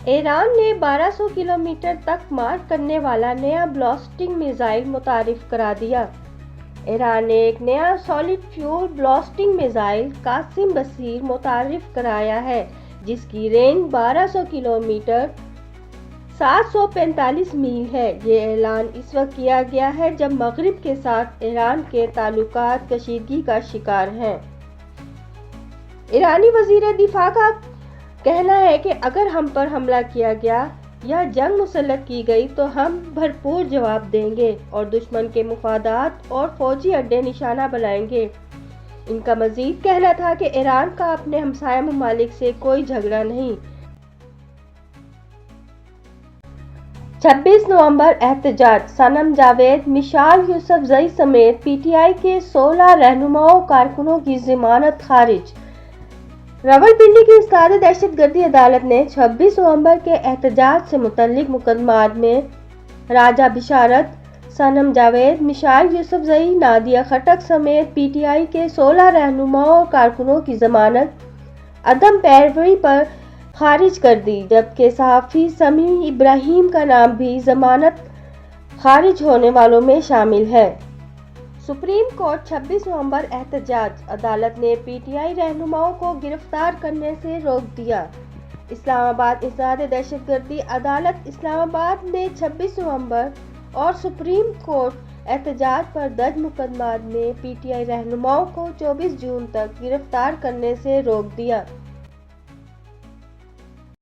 ایران نے 1200 کلومیٹر تک مار کرنے والا نیا بلاسٹنگ میزائل متعارف کرا دیا۔ ایران نے ایک نیا solid fuel blasting missile Qasim بصیر متعارف کرایا ہے، جس کی رینج 1200 کلومیٹر 745 میل ہے۔ یہ اعلان اس وقت کیا گیا ہے جب مغرب کے ساتھ ایران کے تعلقات کشیدگی کا شکار ہیں۔ ایرانی وزیر دفاع کا کہنا ہے کہ اگر ہم پر حملہ کیا گیا یا جنگ مسلط کی گئی تو ہم بھرپور جواب دیں گے اور دشمن کے مفادات اور فوجی اڈے نشانہ بنائیں گے۔ ان کا مزید کہنا تھا کہ ایران کا اپنے ہمسایہ ممالک سے کوئی جھگڑا نہیں۔ 26 نومبر احتجاج، صنم جاوید، مشال یوسفزئی سمیت پی ٹی آئی کے 16 رہنماؤں کارکنوں کی ضمانت خارج۔ راولپنڈی کی استاد دہشت گردی عدالت نے 26 نومبر کے احتجاج سے متعلق مقدمات میں راجہ بشارت، صنم جاوید، مشال یوسفزئی، نادیہ خٹک سمیت پی ٹی آئی کے 16 رہنماؤں اور کارکنوں کی ضمانت عدم پیروی پر خارج کر دی، جبکہ صحافی سمیع ابراہیم کا نام بھی ضمانت خارج ہونے والوں میں شامل ہے۔ سپریم کورٹ 26 نومبر احتجاج، عدالت نے پی ٹی آئی رہنماؤں کو گرفتار کرنے سے روک دیا۔ اسلام آباد استاد دہشت گردی عدالت اسلام آباد نے 26 نومبر اور سپریم کورٹ احتجاج پر درج مقدمات میں پی ٹی آئی رہنماؤں کو 24 جون تک گرفتار کرنے سے روک دیا۔